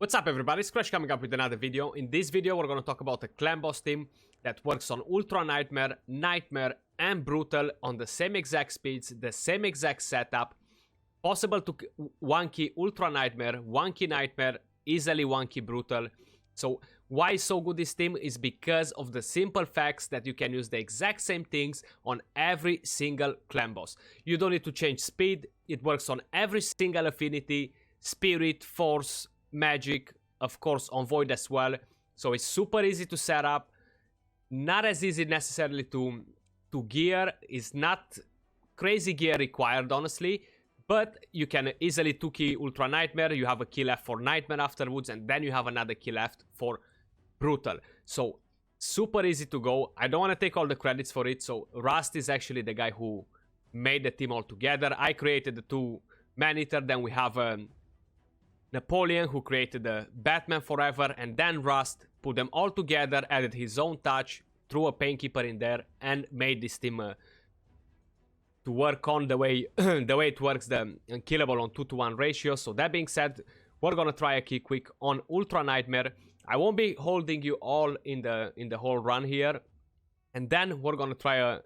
What's up everybody, Skratch coming up with another video. In this video we're going to talk about a clan boss team that works on Ultra Nightmare, Nightmare and Brutal on the same exact speeds, the same exact setup. Possible to 1-key Ultra Nightmare, 1-key Nightmare, easily 1-key Brutal. So why is so good this team is because of the simple facts that you can use the exact same things on every single clan boss. You don't need to change speed, it works on every single affinity, spirit, force, magic, of course on void as well. So it's super easy to set up, not as easy necessarily to gear. It's not crazy gear required honestly, but you can easily 2-key Ultra Nightmare. You have a key left for Nightmare afterwards, and then you have another key left for Brutal. So super easy to go. I don't want to take all the credits for it, so Rust is actually the guy who made the team all together. I created the two Maneater, then we have Napoleon who created the Batman Forever, and then Rust put them all together, added his own touch, threw a Painkeeper in there, and made this team to work on the way it works, the unkillable on 2-to-1 ratio. So that being said, we're gonna try a key quick on Ultra Nightmare. I won't be holding you all in the whole run here, and then we're gonna try a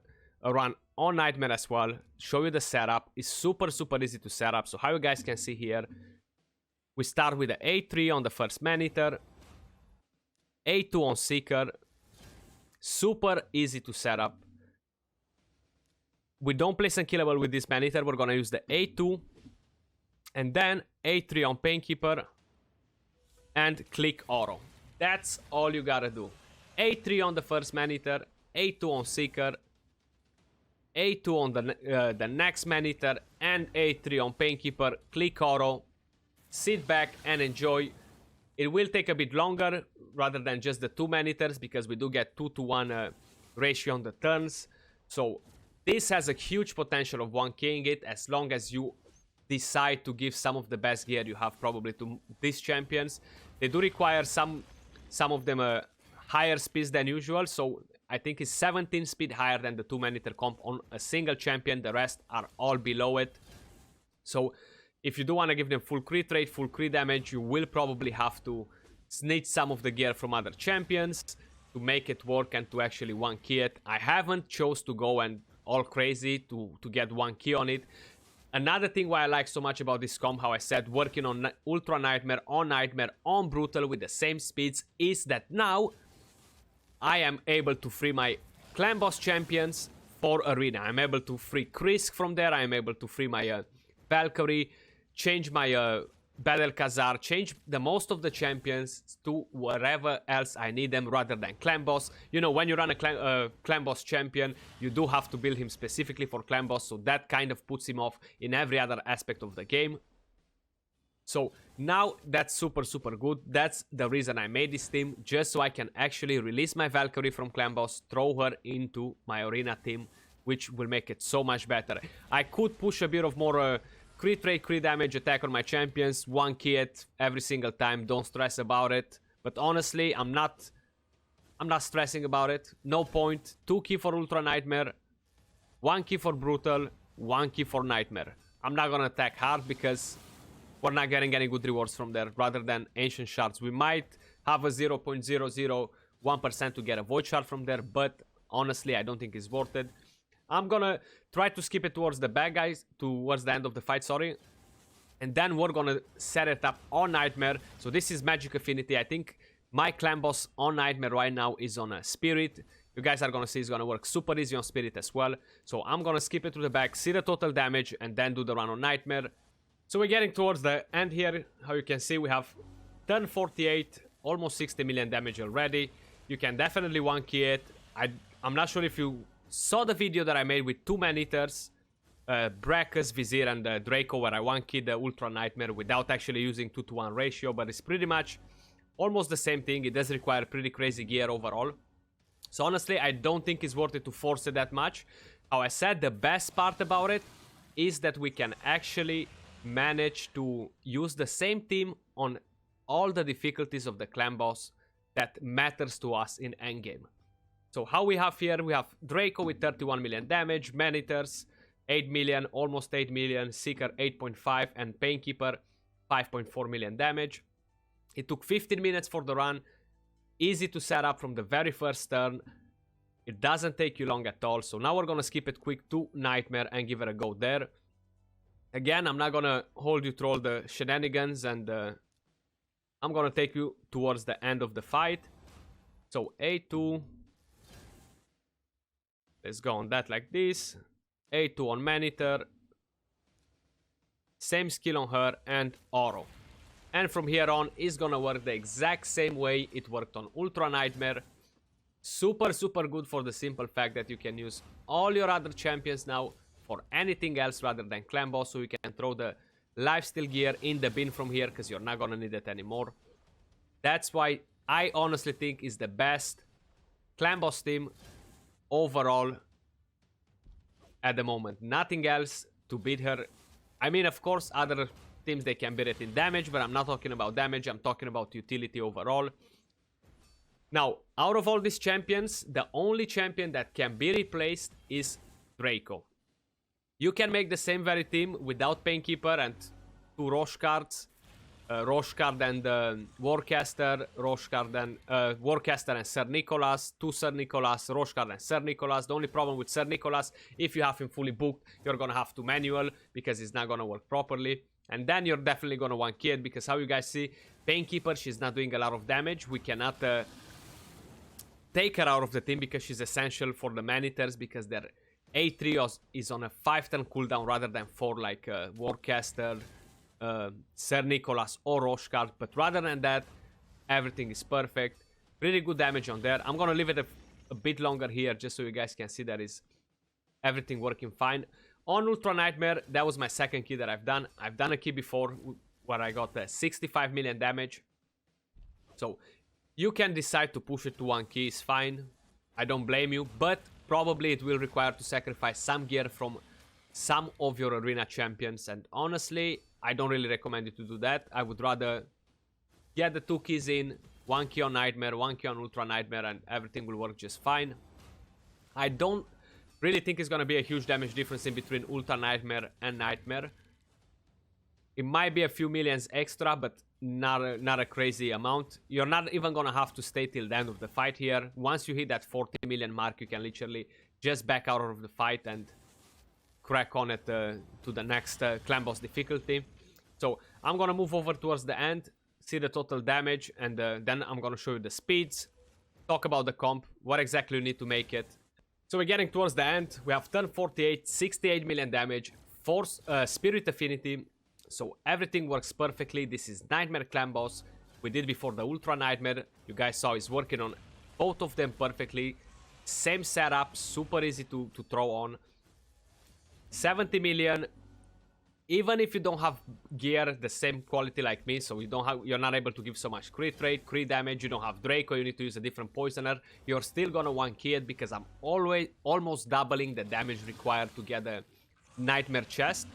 run on Nightmare as well. Show you the setup. It's super easy to set up. So how you guys can see here, we start with the A3 on the first Maneater, A2 on Seeker. Super easy to set up. We don't place unkillable with this Maneater. We're gonna use the A2 and then A3 on Painkeeper and click auto. That's all you gotta do. A3 on the first Maneater, A2 on Seeker, A2 on the next Maneater, and A3 on Painkeeper. Click auto. Sit back and enjoy. It will take a bit longer rather than just the two Maneaters because we do get 2-to-1 ratio on the turns. So this has a huge potential of 1-keying it as long as you decide to give some of the best gear you have probably to these champions. They do require some of them higher speeds than usual, so I think it's 17 speed higher than the 2 Maneater comp on a single champion. The rest are all below it. So if you do want to give them full crit rate, full crit damage, you will probably have to snitch some of the gear from other champions to make it work and to actually 1-key it. I haven't chose to go and all crazy to get 1-key on it. Another thing why I like so much about this comp, how I said working on Ultra Nightmare, on Brutal with the same speeds, is that now I am able to free my clan boss champions for arena. I'm able to free Krisk from there. I'm able to free my Valkyrie, change my Battle Khazar, change the most of the champions to wherever else I need them rather than clan boss. You know, when you run a clan boss champion, you do have to build him specifically for clan boss, so that kind of puts him off in every other aspect of the game. So now that's super good. That's the reason I made this team, just so I can actually release my Valkyrie from clan boss, throw her into my arena team, which will make it so much better. I could push a bit of more crit rate, crit damage attack on my champions, 1-key it every single time, don't stress about it. But honestly, I'm not stressing about it. No point. 2-key for Ultra Nightmare, 1-key for Brutal, 1-key for Nightmare. I'm not gonna attack hard because we're not getting any good rewards from there rather than Ancient Shards. We might have a 0.001% to get a Void Shard from there, but honestly, I don't think it's worth it. I'm gonna try to skip it towards the bad guys, towards the end of the fight, sorry. And then we're gonna set it up on Nightmare. So this is Magic Affinity. I think my clan boss on Nightmare right now is on a Spirit. You guys are gonna see it's gonna work super easy on Spirit as well. So I'm gonna skip it to the back, see the total damage, and then do the run on Nightmare. So we're getting towards the end here. How you can see, we have done 48, almost 60 million damage already. You can definitely 1-key it. I'm not sure if you saw the video that I made with 2 Maneaters, Brackus, Vizier, and Draco, where I 1-keyed the Ultra Nightmare without actually using 2-to-1 ratio, but it's pretty much almost the same thing. It does require pretty crazy gear overall. So honestly, I don't think it's worth it to force it that much. How I said, the best part about it is that we can actually manage to use the same team on all the difficulties of the clan boss that matters to us in endgame. So how we have here, we have Draco with 31 million damage, Maneaters 8 million, almost 8 million, Seeker 8.5, and Painkeeper 5.4 million damage. It took 15 minutes for the run. Easy to set up from the very first turn. It doesn't take you long at all. So now we're gonna skip it quick to Nightmare and give it a go there. Again, I'm not gonna hold you through all the shenanigans, and I'm gonna take you towards the end of the fight. So A2. Let's go on that like this. A2 on Maneater. Same skill on her and Oro. And from here on, it's gonna work the exact same way it worked on Ultra Nightmare. Super, super good for the simple fact that you can use all your other champions now for anything else rather than clan boss. So you can throw the lifesteal gear in the bin from here because you're not gonna need it anymore. That's why I honestly think is the best clan boss team overall at the moment. Nothing else to beat her. I mean, of course, other teams, they can beat it in damage, but I'm not talking about damage. I'm talking about utility overall. Now, out of all these champions, the only champion that can be replaced is Draco. You can make the same very team without Painkeeper and 2 Roche cards. Roche card and Warcaster, Roche card and Warcaster and Sir Nicholas, 2 Sir Nicholas, Roche card and Sir Nicholas. The only problem with Sir Nicholas, if you have him fully booked, you're gonna have to manual because it's not gonna work properly. And then you're definitely gonna want Kid because how you guys see, Painkeeper, she's not doing a lot of damage. We cannot take her out of the team because she's essential for the Maneaters because their A3 is on a 5-turn cooldown rather than 4 like Warcaster, Sir Nicholas or Roche card. But rather than that, everything is perfect. Pretty good damage on there. I'm gonna leave it a bit longer here just so you guys can see that is everything working fine. On Ultra Nightmare, that was my second key that I've done. I've done a key before where I got 65 million damage. So you can decide to push it to 1 key, it's fine. I don't blame you, but probably it will require to sacrifice some gear from some of your arena champions. And honestly, I don't really recommend you to do that. I would rather get the 2 keys in, 1 key on Nightmare, 1 key on Ultra Nightmare, and everything will work just fine. I don't really think it's gonna be a huge damage difference in between Ultra Nightmare and Nightmare. It might be a few millions extra, but not a crazy amount. You're not even gonna have to stay till the end of the fight here. Once you hit that 40 million mark, you can literally just back out of the fight and crack on it to the next clan boss difficulty. So I'm gonna move over towards the end, see the total damage, and then I'm gonna show you the speeds, talk about the comp, what exactly you need to make it. So we're getting towards the end. We have turn 48, 68 million damage, 4 spirit affinity. So everything works perfectly. This is Nightmare clan boss. We did before the Ultra Nightmare. You guys saw he's working on both of them perfectly. Same setup, super easy to throw on. 70 million. Even if you don't have gear the same quality like me, so you're not able to give so much crit rate, crit damage, you don't have Draco, you need to use a different poisoner, you're still gonna want key it because I'm almost doubling the damage required to get a Nightmare chest.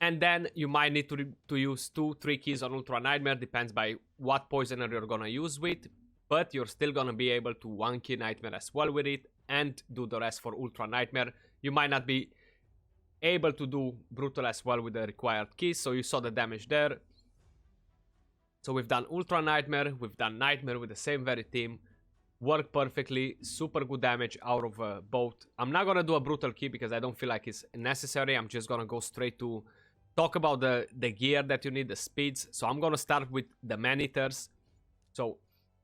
And then you might need to use 2-3 keys on Ultra Nightmare, depends by what poisoner you're gonna use with. But you're still gonna be able to 1 key Nightmare as well with it and do the rest for Ultra Nightmare. You might not be able to do Brutal as well with the required keys, so you saw the damage there. So we've done Ultra Nightmare, we've done Nightmare with the same very team. Worked perfectly, super good damage out of both. I'm not gonna do a Brutal key because I don't feel like it's necessary. I'm just gonna go straight to talk about the gear that you need, the speeds. So I'm gonna start with the Maneaters. So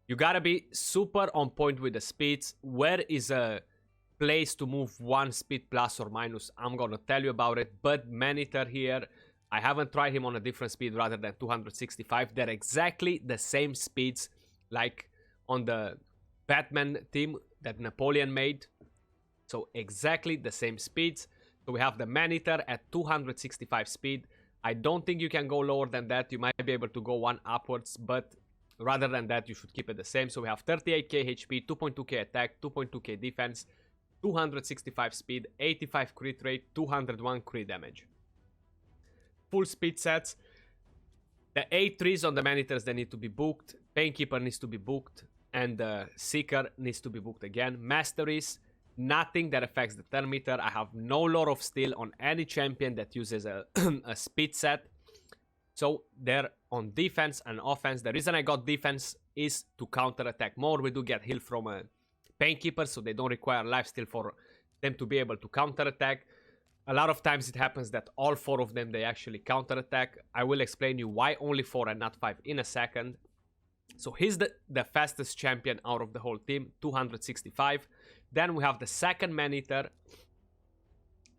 you gotta be super on point with the speeds. Where is a place to move 1 speed plus or minus? I'm gonna tell you about it. But Maneater here, I haven't tried him on a different speed rather than 265. They're exactly the same speeds like on the Batman team that Napoleon made. So exactly the same speeds. So we have the Maneater at 265 speed. I don't think you can go lower than that. You might be able to go 1 upwards, but rather than that, you should keep it the same. So we have 38k HP, 2.2k attack, 2.2k defense, 265 speed, 85 crit rate, 201 crit damage. Full speed sets. The A3s on the Maneaters, they need to be booked. Painkeeper needs to be booked. And the Seeker needs to be booked again. Masteries, nothing that affects the turn meter. I have no Lore of Steel on any champion that uses a, a speed set. So they're on defense and offense. The reason I got defense is to counter-attack more. We do get heal from a Painkeeper, so they don't require lifesteal for them to be able to counter-attack. A lot of times it happens that all 4 of them, they actually counter-attack. I will explain you why only 4 and not 5 in a second. So he's the fastest champion out of the whole team, 265. Then we have the second Maneater,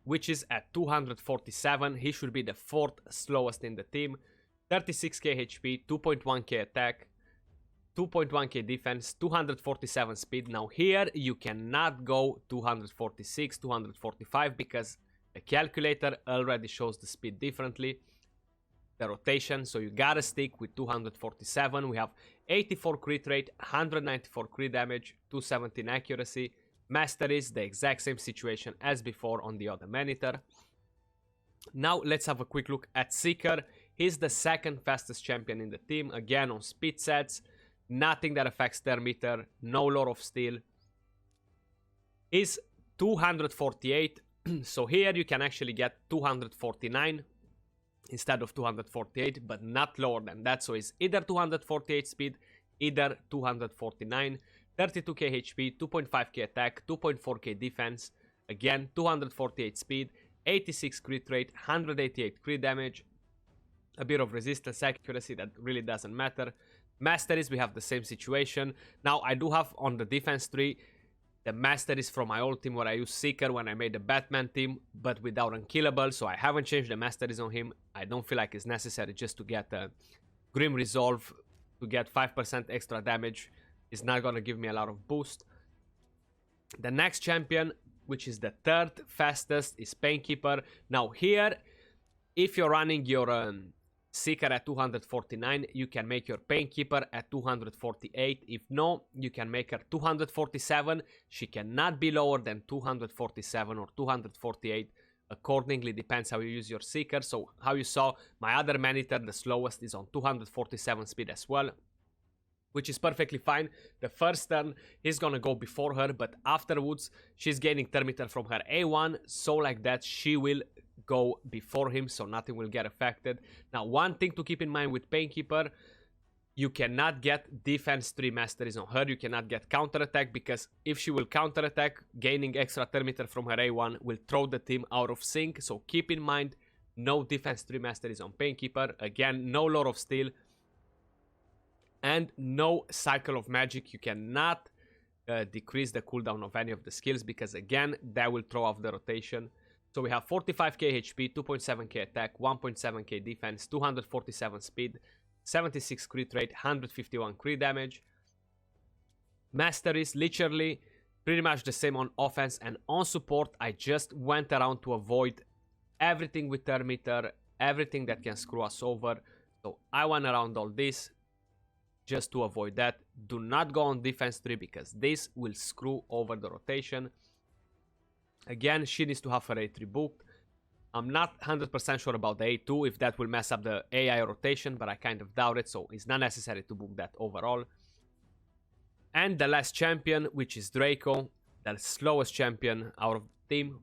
which is at 247. He should be the 4th slowest in the team. 36k HP, 2.1k attack, 2.1k defense, 247 speed. Now here you cannot go 246, 245 because the calculator already shows the speed differently. The rotation, so you gotta stick with 247. We have 84 crit rate, 194 crit damage, 217 accuracy. Master is the exact same situation as before on the other Maneater. Now let's have a quick look at Seeker. He's the second fastest champion in the team. Again on speed sets, nothing that affects their meter, no Lord of Steel. He's 248, so here you can actually get 249 instead of 248, but not lower than that. So it's either 248 speed, either 249, 32k HP, 2.5k attack, 2.4k defense, again 248 speed, 86 crit rate, 188 crit damage, a bit of resistance accuracy that really doesn't matter. Masteries, we have the same situation. Now I do have on the defense tree the masteries from my old team where I used Seeker when I made the Batman team, but without Unkillable, so I haven't changed the masteries on him. I don't feel like it's necessary just to get a Grim Resolve, to get 5% extra damage. It's not gonna give me a lot of boost. The next champion, which is the 3rd fastest, is Painkeeper. Now here, if you're running your Seeker at 249, you can make your Painkeeper at 248. If no, you can make her 247. She cannot be lower than 247 or 248. Accordingly, depends how you use your Seeker. So how you saw, my other Maneater, the slowest, is on 247 speed as well, which is perfectly fine. The first turn, he's gonna go before her, but afterwards, she's gaining turn meter from her A1, so like that, she will go before him, so nothing will get affected. Now, one thing to keep in mind with Painkeeper, you cannot get defense 3 masteries on her, you cannot get counterattack, because if she will counterattack, gaining extra turn meter from her A1 will throw the team out of sync, so keep in mind, no defense 3 masteries on Painkeeper. Again, no Lord of Steel, and no Cycle of Magic. You cannot decrease the cooldown of any of the skills, because again, that will throw off the rotation. So we have 45k HP, 2.7k attack, 1.7k defense, 247 speed, 76 crit rate, 151 crit damage. Masteries, literally pretty much the same on offense, and on support, I just went around to avoid everything with turn meter, everything that can screw us over. So I went around all this just to avoid that. Do not go on defense 3 because this will screw over the rotation. Again, she needs to have her A3 booked. I'm not 100% sure about the A2 if that will mess up the AI rotation, but I kind of doubt it, so it's not necessary to book that overall. And the last champion, which is Draco, the slowest champion out of the team.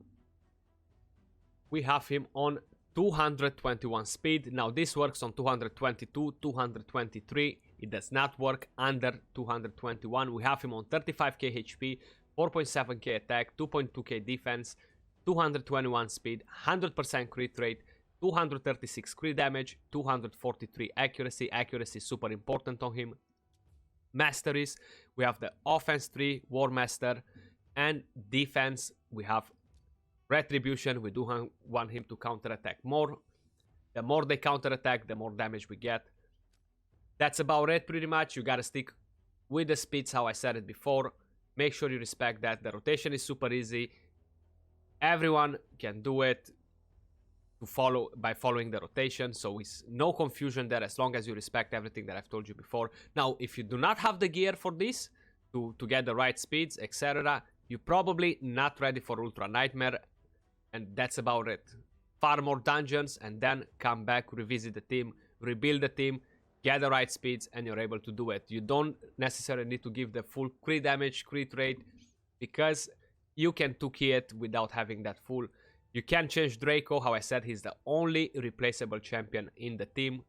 We have him on 221 speed. Now this works on 222, 223. It does not work under 221. We have him on 35k HP, 4.7k attack, 2.2k defense, 221 speed, 100% crit rate, 236 crit damage, 243 accuracy. Accuracy is super important on him. Masteries, we have the offense 3, War Master, and defense, we have Retribution. We do want him to counterattack more. The more they counterattack, the more damage we get. That's about it pretty much. You gotta stick with the speeds how I said it before. Make sure you respect that. The rotation is super easy. Everyone can do it by following the rotation, so it's no confusion there as long as you respect everything that I've told you before. Now, if you do not have the gear for this, to get the right speeds, etc., you're probably not ready for Ultra Nightmare, and that's about it. Farm more dungeons, and then come back, revisit the team, rebuild the team, get the right speeds, and you're able to do it. You don't necessarily need to give the full crit damage, crit rate, because you can 2-key it without having that full. You can change Draco. How I said, he's the only replaceable champion in the team.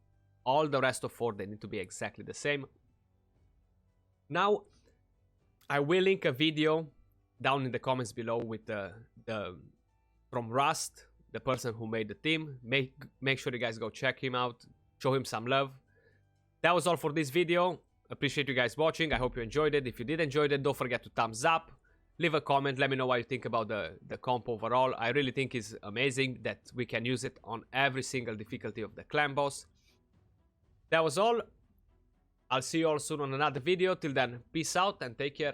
all the rest of 4, they need to be exactly the same. Now, I will link a video down in the comments below with the from Rust, the person who made the team. Make sure you guys go check him out, show him some love. That was all for this video. Appreciate you guys watching. I hope you enjoyed it. If you did enjoy it, don't forget to thumbs up. Leave a comment. Let me know what you think about the comp overall. I really think it's amazing that we can use it on every single difficulty of the clan boss. That was all. I'll see you all soon on another video. Till then, peace out and take care.